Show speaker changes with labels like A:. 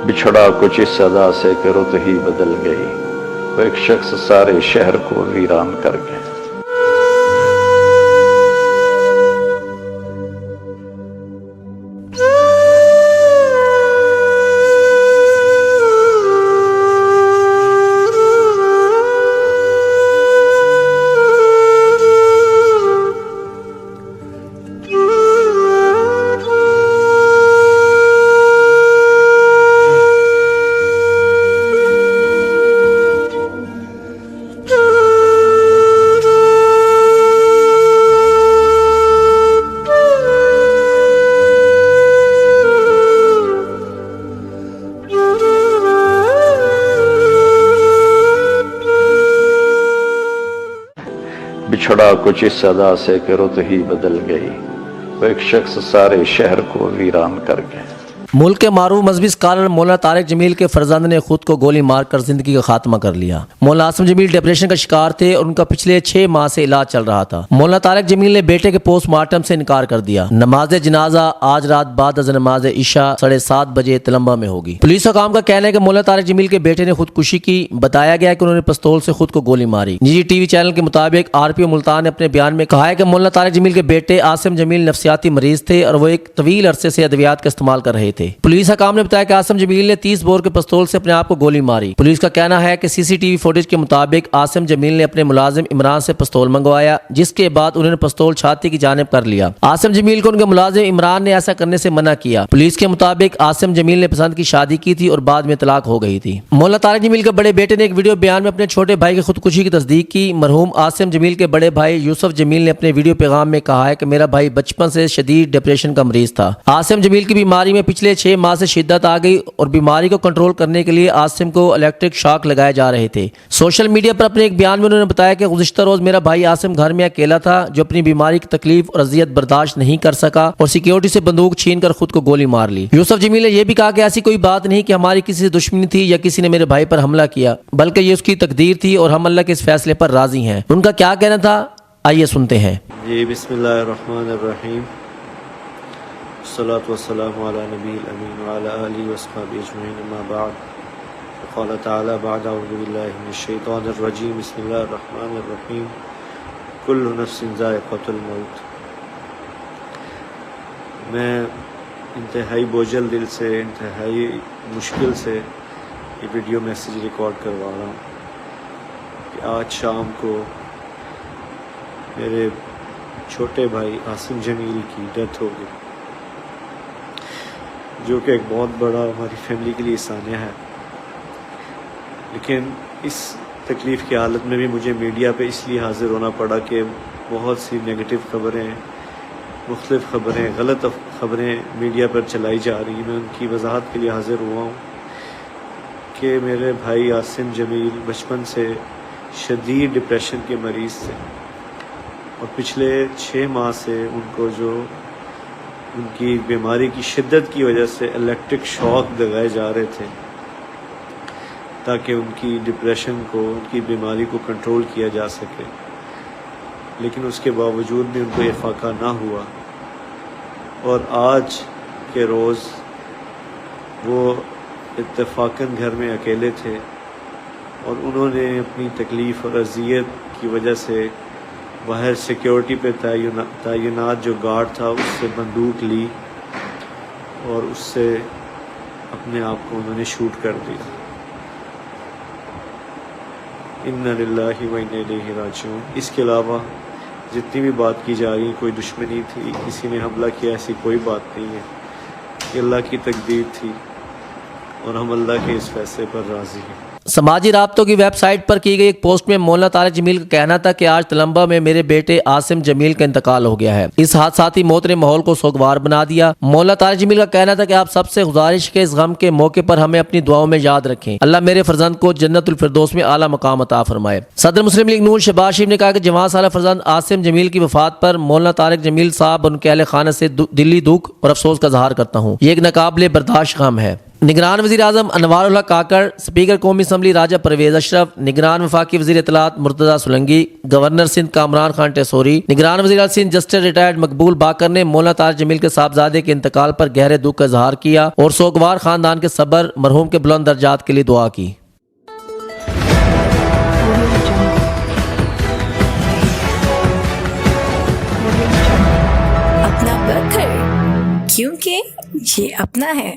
A: بچھڑا کچھ اس ادا سے کہ رت ہی بدل گئی، وہ ایک شخص سارے شہر کو ویران کر گئے۔ بچھڑا کچھ اس ادا سے کہ رت ہی بدل گئی، وہ ایک شخص سارے شہر کو ویران کر گئے۔
B: ملک کے معروف مذہبی اسکالر مولانا طارق جمیل کے فرزند نے خود کو گولی مار کر زندگی کا خاتمہ کر لیا۔ مولانا عاصم جمیل ڈپریشن کا شکار تھے اور ان کا پچھلے 6 ماہ سے علاج چل رہا تھا۔ مولانا طارق جمیل نے بیٹے کے پوسٹ مارٹم سے انکار کر دیا۔ نماز جنازہ آج رات بعد از نماز عشاء 7:30 بجے تلمبہ میں ہوگی۔ پولیس حکام کا کہنا ہے کہ مولانا طارق جمیل کے بیٹے نے خودکشی کی۔ بتایا گیا کہ انہوں نے پستول سے خود کو گولی ماری۔ نجی ٹی وی چینل کے مطابق RPO ملتان نے اپنے بیان میں کہا ہے کہ مولانا طارق جمیل کے بیٹے عاصم جمیل نفسیاتی مریض تھے اور وہ ایک طویل عرصے سے ادویات کا استعمال کر رہے تھے۔ پولیس حکام نے بتایا کہ عاصم جمیل نے 30 بور کے پستول سے اپنے آپ کو گولی ماری۔ پولیس کا کہنا ہے کہ CCTV فوٹیج کے مطابق عاصم جمیل نے اپنے ملازم عمران سے پستول منگوایا، جس کے بعد انہوں نے پستول چھاتی کی جانب کر لیا۔ عاصم جمیل کو ان کے ملازم عمران نے ایسا کرنے سے منع کیا۔ پولیس کے مطابق عاصم جمیل نے پسند کی شادی کی تھی اور بعد میں طلاق ہو گئی تھی۔ مولانا طارق جمیل کے بڑے بیٹے نے ایک ویڈیو بیان میں اپنے چھوٹے بھائی کی خودکشی کی تصدیق کی۔ مرحوم عاصم جمیل کے بڑے بھائی یوسف جمیل نے اپنے ویڈیو پیغام میں کہا ہے کہ میرا بھائی بچپن سے شدید ڈپریشن کا مریض تھا۔ عاصم جمیل کی بیماری میں پچھلے 6 ماہ سے شدت آ گئی اور بیماری کو کنٹرول کرنے کے لیے عاصم کو الیکٹرک شاک لگائے جا رہے تھے۔ سوشل میڈیا پر اپنے ایک بیان میں انہوں نے بتایا کہ گزشتہ روز میرا بھائی عاصم گھر میں اکیلا تھا، جو اپنی بیماری کی تکلیف اور اذیت برداشت نہیں کر سکا اور سیکیورٹی سے بندوق چھین کر خود کو گولی مار لی۔ یوسف جمیل نے یہ بھی کہا کہ ایسی کوئی بات نہیں کہ ہماری کسی سے دشمنی تھی یا کسی نے میرے بھائی پر حملہ کیا، بلکہ یہ اس کی تقدیر تھی اور ہم اللہ کے اس فیصلے پر راضی ہیں۔ ان کا کیا کہنا تھا، آئیے سنتے ہیں۔
C: جی بسم اللہ الرحمن الرحیم، الصلاۃ والسلام علی نبی الامین وعلی آلہ وصحبہ اجمعین، اما بعد، قال تعالی بعد اعوذ باللہ من الشیطان الرجیم، بسم اللہ الرحمن الرحیم، کل نفس ذائقۃ الموت۔ میں انتہائی بوجھل دل سے، انتہائی مشکل سے یہ ویڈیو میسیج ریکارڈ کروا رہا ہوں کہ آج شام کو میرے چھوٹے بھائی عاصم جمیل کی ڈیتھ ہو گئی، جو کہ ایک بہت بڑا ہماری فیملی کے لیے سانیہ ہے۔ لیکن اس تکلیف کی حالت میں بھی مجھے میڈیا پہ اس لیے حاضر ہونا پڑا کہ بہت سی نگیٹو خبریں، مختلف خبریں، غلط خبریں میڈیا پر چلائی جا رہی ہیں۔ میں ان کی وضاحت کے لیے حاضر ہوا ہوں کہ میرے بھائی عاصم جمیل بچپن سے شدید ڈپریشن کے مریض تھے اور پچھلے 6 ماہ سے ان کو جو ان کی بیماری کی شدت کی وجہ سے الیکٹرک شاک لگائے جا رہے تھے تاکہ ان کی ڈپریشن کو، ان کی بیماری کو کنٹرول کیا جا سکے، لیکن اس کے باوجود بھی ان کو یہ فاقہ نہ ہوا۔ اور آج کے روز وہ اتفاقاً گھر میں اکیلے تھے اور انہوں نے اپنی تکلیف اور اذیت کی وجہ سے باہر سیکیورٹی پہ تعینات جو گارڈ تھا اس سے بندوق لی اور اس سے اپنے آپ کو انہوں نے شوٹ کر دیا۔ انا للہ و انا الیہ راجعون۔ اس کے علاوہ جتنی بھی بات کی جا رہی ہے، کوئی دشمنی تھی، کسی نے حملہ کیا، ایسی کوئی بات نہیں ہے۔ یہ اللہ کی تقدیر تھی اور ہم اللہ کے اس فیصلے پر راضی ہیں۔
B: سماجی رابطوں کی ویب سائٹ پر کی گئی ایک پوسٹ میں مولانا طارق جمیل کا کہنا تھا کہ آج تلمبہ میں میرے بیٹے عاصم جمیل کا انتقال ہو گیا ہے۔ اس حادثاتی موت نے ماحول کو سوگوار بنا دیا۔ مولانا طارق جمیل کا کہنا تھا کہ آپ سب سے گزارش کے اس غم کے موقع پر ہمیں اپنی دعاؤں میں یاد رکھیں۔ اللہ میرے فرزند کو جنت الفردوس میں اعلیٰ مقام عطا فرمائے۔ صدر مسلم لیگ نون شہباز شریف نے کہا کہ جوان سالہ فرزند عاصم جمیل کی وفات پر مولانا طارق جمیل صاحب اور ان کے اہل خانہ سے دلی دکھ اور افسوس کا اظہار کرتا ہوں۔ یہ ایک ناقابل برداشت غم ہے۔ نگران وزیر اعظم انوار الحق کاکڑ، اسپیکر قومی اسمبلی راجہ پرویز اشرف، نگران وفاقی وزیر اطلاعات مرتضیٰ سولنگی، گورنر سندھ کامران خان ٹیسوری، نگران وزیر سندھ جسٹس ریٹائرڈ مقبول باقر نے مولانا طارق جمیل کے صاحبزادے کے انتقال پر گہرے دکھ کا اظہار کیا اور سوگوار خاندان کے صبر، مرحوم کے بلند درجات کے لیے دعا کی۔
D: اپنا گھر کیونکہ یہ اپنا ہے۔